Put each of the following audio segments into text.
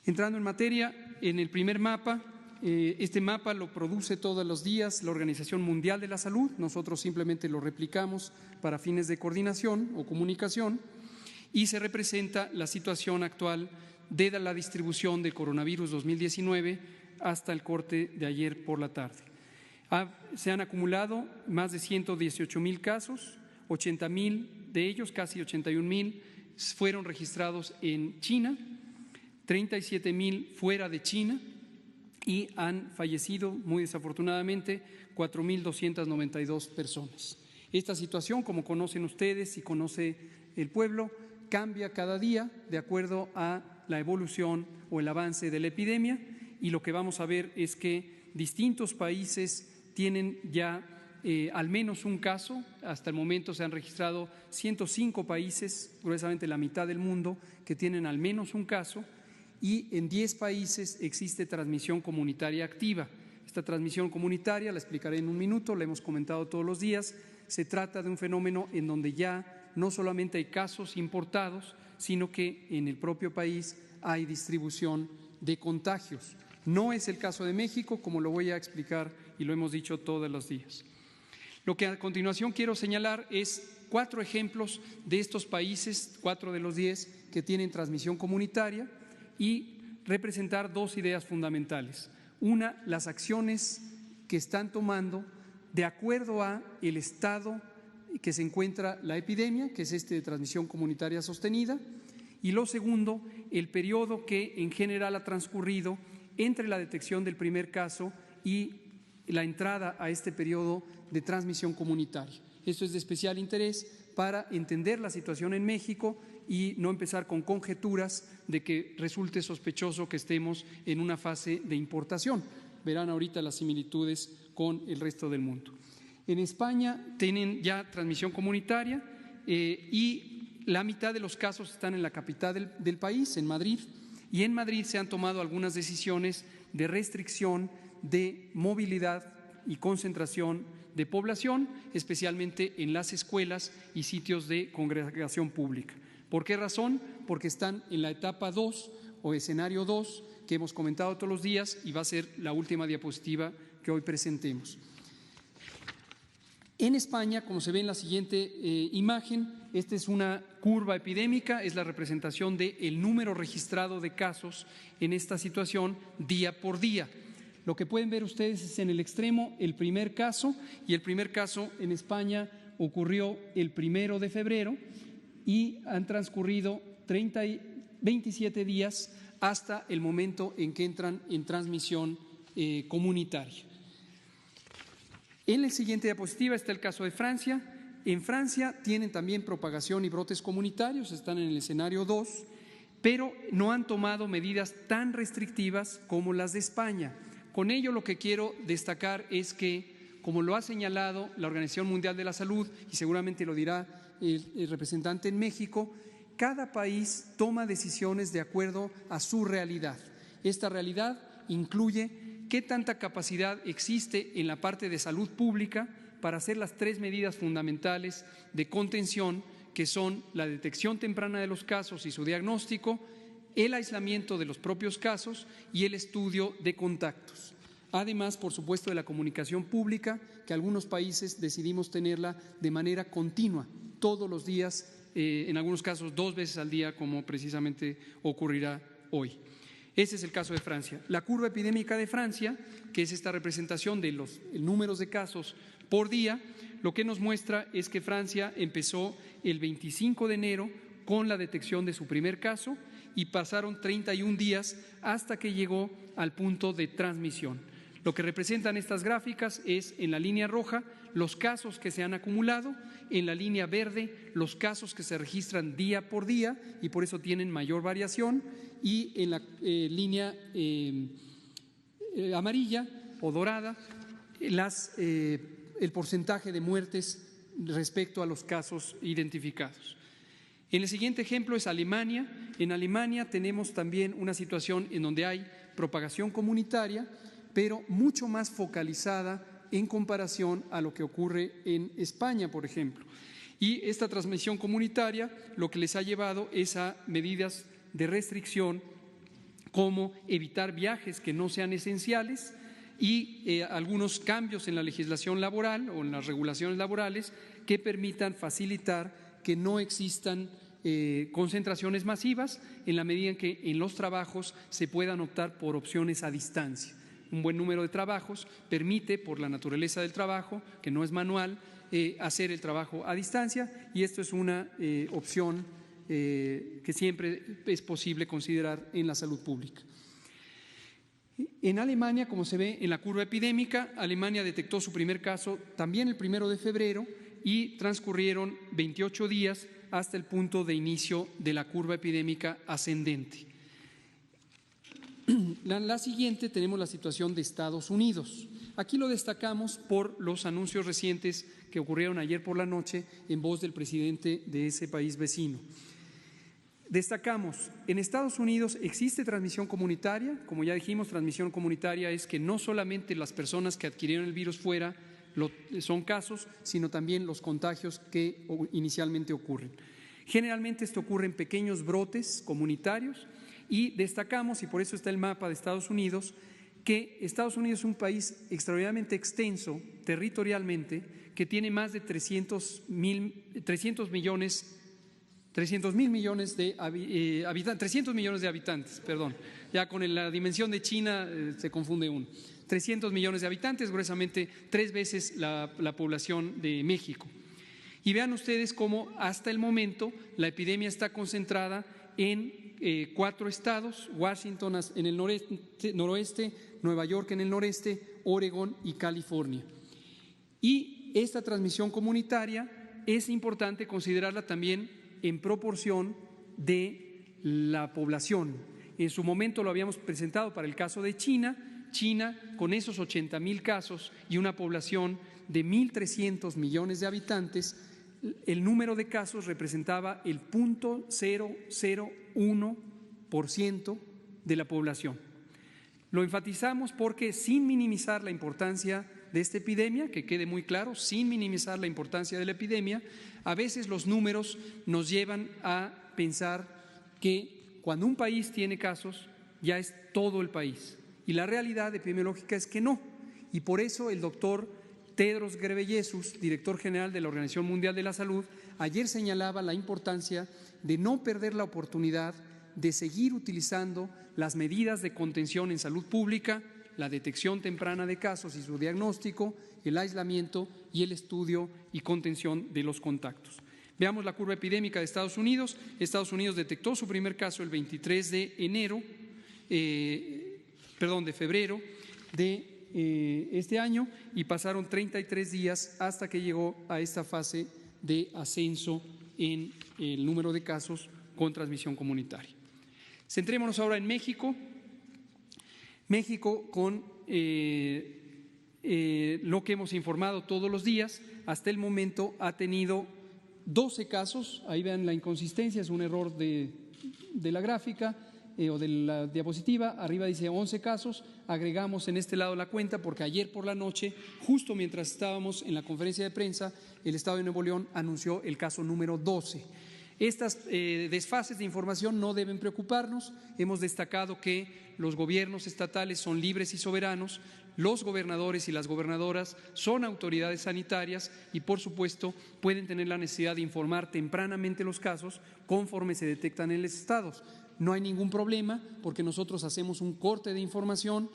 Entrando en materia, en el primer mapa, este mapa lo produce todos los días la Organización Mundial de la Salud, nosotros simplemente lo replicamos para fines de coordinación o comunicación, y se representa la situación actual de la distribución del coronavirus 2019 hasta el corte de ayer por la tarde. Se han acumulado más de 118,000 casos, 80,000 de ellos, casi 81,000, fueron registrados en China, 37,000 fuera de China y han fallecido, muy desafortunadamente, 4,292 personas. Esta situación, como conocen ustedes y conoce el pueblo, cambia cada día de acuerdo a la evolución o el avance de la epidemia, y lo que vamos a ver es que distintos países tienen ya al menos un caso. Hasta el momento se han registrado 105 países, gruesamente la mitad del mundo, que tienen al menos un caso, y en 10 países existe transmisión comunitaria activa. Esta transmisión comunitaria la explicaré en un minuto, la hemos comentado todos los días. Se trata de un fenómeno en donde ya no solamente hay casos importados, sino que en el propio país hay distribución de contagios. No es el caso de México, como lo voy a explicar y lo hemos dicho todos los días. Lo que a continuación quiero señalar es 4 ejemplos de estos países, 4 de los 10 que tienen transmisión comunitaria, y representar 2 ideas fundamentales. Una, las acciones que están tomando de acuerdo a el estado que se encuentra la epidemia, que es de transmisión comunitaria sostenida, y lo segundo, el periodo que en general ha transcurrido entre la detección del primer caso y la entrada a este periodo de transmisión comunitaria. Esto es de especial interés para entender la situación en México y no empezar con conjeturas de que resulte sospechoso que estemos en una fase de importación. Verán ahorita las similitudes con el resto del mundo. En España tienen ya transmisión comunitaria y la mitad de los casos están en la capital del país, en Madrid, y en Madrid se han tomado algunas decisiones de restricción de movilidad y concentración de población, especialmente en las escuelas y sitios de congregación pública. ¿Por qué razón? Porque están en la etapa 2 o escenario 2 que hemos comentado todos los días y va a ser la última diapositiva que hoy presentemos. En España, como se ve en la siguiente imagen, esta es una curva epidémica, es la representación del número registrado de casos en esta situación día por día. Lo que pueden ver ustedes es en el extremo el primer caso, y el primer caso en España ocurrió el 1 de febrero y han transcurrido 27 días hasta el momento en que entran en transmisión comunitaria. En la siguiente diapositiva está el caso de Francia. En Francia tienen también propagación y brotes comunitarios, están en el escenario 2, pero no han tomado medidas tan restrictivas como las de España. Con ello lo que quiero destacar es que, como lo ha señalado la Organización Mundial de la Salud, y seguramente lo dirá el representante en México, cada país toma decisiones de acuerdo a su realidad. Esta realidad incluye qué tanta capacidad existe en la parte de salud pública para hacer las 3 medidas fundamentales de contención, que son la detección temprana de los casos y su diagnóstico, el aislamiento de los propios casos y el estudio de contactos. Además, por supuesto, de la comunicación pública, que algunos países decidimos tenerla de manera continua, todos los días, en algunos casos 2 veces al día, como precisamente ocurrirá hoy. Ese es el caso de Francia. La curva epidémica de Francia, que es esta representación de los números de casos por día, lo que nos muestra es que Francia empezó el 25 de enero con la detección de su primer caso y pasaron 31 días hasta que llegó al punto de transmisión. Lo que representan estas gráficas es, en la línea roja, los casos que se han acumulado, en la línea verde, los casos que se registran día por día y por eso tienen mayor variación, y en la línea amarilla o dorada, el porcentaje de muertes respecto a los casos identificados. En el siguiente ejemplo es Alemania. En Alemania tenemos también una situación en donde hay propagación comunitaria, pero mucho más focalizada en comparación a lo que ocurre en España, por ejemplo. Y esta transmisión comunitaria lo que les ha llevado es a medidas de restricción como evitar viajes que no sean esenciales y algunos cambios en la legislación laboral o en las regulaciones laborales que permitan facilitar que no existan concentraciones masivas en la medida en que en los trabajos se puedan optar por opciones a distancia. Un buen número de trabajos permite, por la naturaleza del trabajo, que no es manual, hacer el trabajo a distancia, y esto es una opción que siempre es posible considerar en la salud pública. En Alemania, como se ve en la curva epidémica, Alemania detectó su primer caso también el 1 de febrero y transcurrieron 28 días hasta el punto de inicio de la curva epidémica ascendente. La siguiente tenemos la situación de Estados Unidos. Aquí lo destacamos por los anuncios recientes que ocurrieron ayer por la noche en voz del presidente de ese país vecino. Destacamos, en Estados Unidos existe transmisión comunitaria. Como ya dijimos, transmisión comunitaria es que no solamente las personas que adquirieron el virus fuera son casos, sino también los contagios que inicialmente ocurren. Generalmente esto ocurre en pequeños brotes comunitarios y destacamos, y por eso está el mapa de Estados Unidos, que Estados Unidos es un país extraordinariamente extenso territorialmente, que tiene más de 300 mil millones de habitantes, perdón. Ya con la dimensión de China se confunde uno. 300 millones de habitantes, gruesamente 3 veces la población de México. Y vean ustedes cómo hasta el momento la epidemia está concentrada en 4 estados: Washington en el noroeste, Nueva York en el noreste, Oregón y California. Y esta transmisión comunitaria es importante considerarla también en proporción de la población. En su momento lo habíamos presentado para el caso de China. China, con esos 80,000 casos y una población de 1.300 millones de habitantes, el número de casos representaba el 0.001% de la población. Lo enfatizamos porque, sin minimizar la importancia de esta epidemia, que quede muy claro, sin minimizar la importancia de la epidemia, a veces los números nos llevan a pensar que cuando un país tiene casos, ya es todo el país. Y la realidad epidemiológica es que no. Y por eso el doctor Tedros Ghebreyesus, director general de la Organización Mundial de la Salud, ayer señalaba la importancia de no perder la oportunidad de seguir utilizando las medidas de contención en salud pública, la detección temprana de casos y su diagnóstico, el aislamiento y el estudio y contención de los contactos. Veamos la curva epidémica de Estados Unidos. Estados Unidos detectó su primer caso el 23 de febrero de este año, y pasaron 33 días hasta que llegó a esta fase de ascenso en el número de casos con transmisión comunitaria. Centrémonos ahora en México. México, con lo que hemos informado todos los días, hasta el momento ha tenido 12 casos. Ahí vean la inconsistencia, es un error de la gráfica o de la diapositiva. Arriba dice 11 casos, agregamos en este lado la cuenta porque ayer por la noche, justo mientras estábamos en la conferencia de prensa, el Estado de Nuevo León anunció el caso número 12. Estas desfases de información no deben preocuparnos. Hemos destacado que los gobiernos estatales son libres y soberanos, los gobernadores y las gobernadoras son autoridades sanitarias y, por supuesto, pueden tener la necesidad de informar tempranamente los casos conforme se detectan en los estados. No hay ningún problema porque nosotros hacemos un corte de información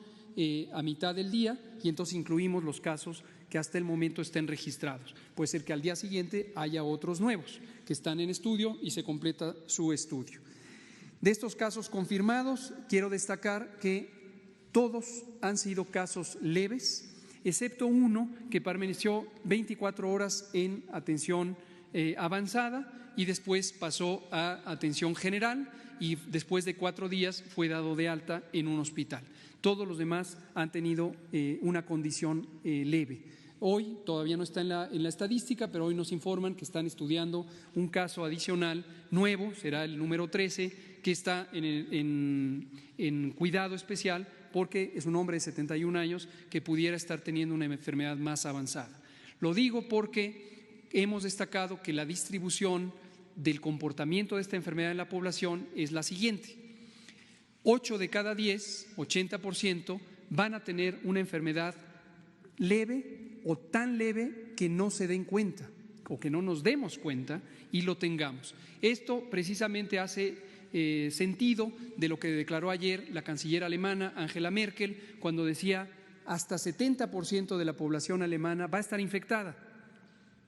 a mitad del día y entonces incluimos los casos que hasta el momento estén registrados. Puede ser que al día siguiente haya otros nuevos que están en estudio y se completa su estudio. De estos casos confirmados, quiero destacar que todos han sido casos leves, excepto uno que permaneció 24 horas en atención avanzada y después pasó a atención general y después de 4 días fue dado de alta en un hospital. Todos los demás han tenido una condición leve. Hoy todavía no está en la estadística, pero hoy nos informan que están estudiando un caso adicional nuevo, será el número 13, que está en cuidado especial porque es un hombre de 71 años que pudiera estar teniendo una enfermedad más avanzada. Lo digo porque hemos destacado que la distribución del comportamiento de esta enfermedad en la población es la siguiente. 8 de cada 10, 80%, van a tener una enfermedad leve o tan leve que no se den cuenta o que no nos demos cuenta y lo tengamos. Esto precisamente hace sentido de lo que declaró ayer la canciller alemana Angela Merkel cuando decía hasta 70% de la población alemana va a estar infectada.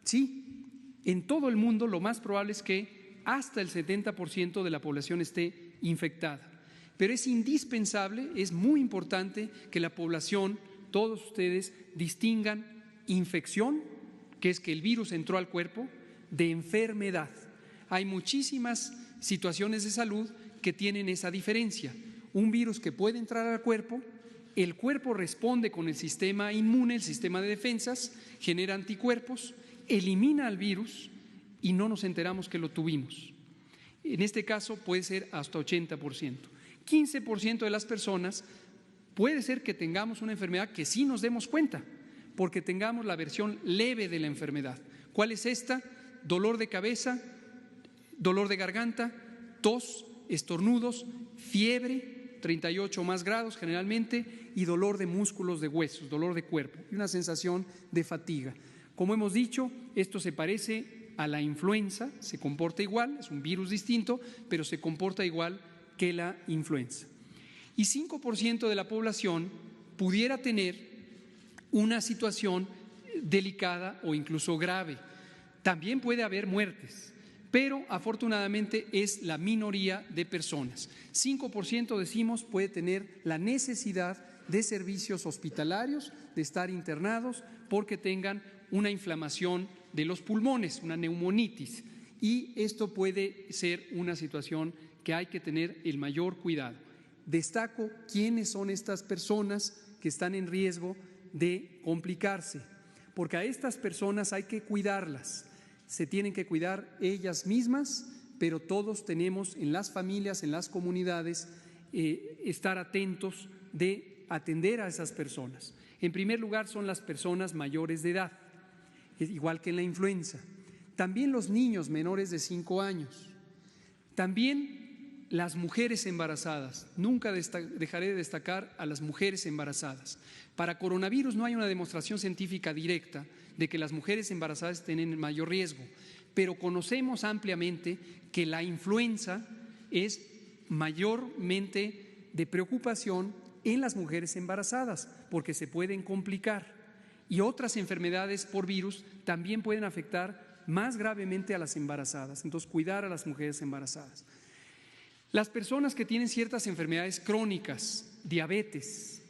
Sí, en todo el mundo lo más probable es que hasta el 70% de la población esté infectada. Pero es indispensable, es muy importante que la población, todos ustedes, distingan infección, que es que el virus entró al cuerpo, de enfermedad. Hay muchísimas situaciones de salud que tienen esa diferencia. Un virus que puede entrar al cuerpo, el cuerpo responde con el sistema inmune, el sistema de defensas, genera anticuerpos, elimina al virus y no nos enteramos que lo tuvimos. En este caso puede ser hasta 80%. 15% de las personas puede ser que tengamos una enfermedad que sí nos demos cuenta, porque tengamos la versión leve de la enfermedad. ¿Cuál es esta? Dolor de cabeza, dolor de garganta, tos, estornudos, fiebre, 38 o más grados generalmente, y dolor de músculos de huesos, dolor de cuerpo y una sensación de fatiga. Como hemos dicho, esto se parece a la influenza, se comporta igual, es un virus distinto, pero se comporta igual que la influenza. Y 5% de la población pudiera tener una situación delicada o incluso grave. También puede haber muertes, pero afortunadamente es la minoría de personas. 5% decimos puede tener la necesidad de servicios hospitalarios, de estar internados porque tengan una inflamación de los pulmones, una neumonitis, y esto puede ser una situación que hay que tener el mayor cuidado. Destaco quiénes son estas personas que están en riesgo de complicarse, porque a estas personas hay que cuidarlas, se tienen que cuidar ellas mismas, pero todos tenemos en las familias, en las comunidades, estar atentos de atender a esas personas. En primer lugar son las personas mayores de edad, igual que en la influenza. También los niños menores de 5 años. También las mujeres embarazadas. Nunca dejaré de destacar a las mujeres embarazadas. Para coronavirus no hay una demostración científica directa de que las mujeres embarazadas tienen mayor riesgo, pero conocemos ampliamente que la influenza es mayormente de preocupación en las mujeres embarazadas porque se pueden complicar, y otras enfermedades por virus también pueden afectar más gravemente a las embarazadas. Entonces, cuidar a las mujeres embarazadas. Las personas que tienen ciertas enfermedades crónicas, diabetes,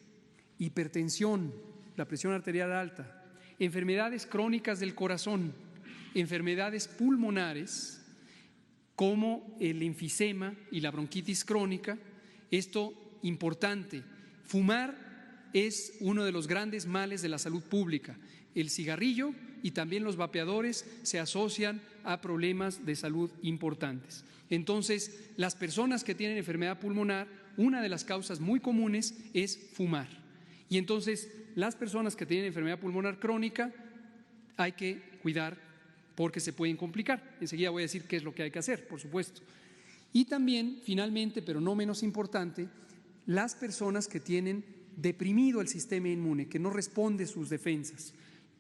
hipertensión, la presión arterial alta, enfermedades crónicas del corazón, enfermedades pulmonares como el enfisema y la bronquitis crónica. Esto importante, fumar es uno de los grandes males de la salud pública. El cigarrillo y también los vapeadores se asocian a problemas de salud importantes. Entonces, las personas que tienen enfermedad pulmonar, una de las causas muy comunes es fumar. Y entonces, las personas que tienen enfermedad pulmonar crónica hay que cuidar porque se pueden complicar. Enseguida voy a decir qué es lo que hay que hacer, por supuesto. Y también, finalmente, pero no menos importante, las personas que tienen deprimido el sistema inmune, que no responde sus defensas,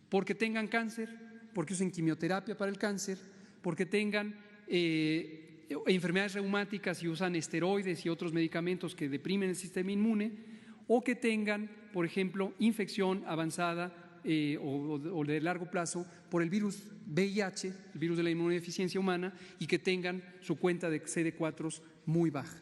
porque tengan cáncer, porque usen quimioterapia para el cáncer, porque tengan enfermedades reumáticas y usan esteroides y otros medicamentos que deprimen el sistema inmune, o que tengan, por ejemplo, infección avanzada o de largo plazo por el virus VIH, el virus de la inmunodeficiencia humana, y que tengan su cuenta de CD4 muy baja.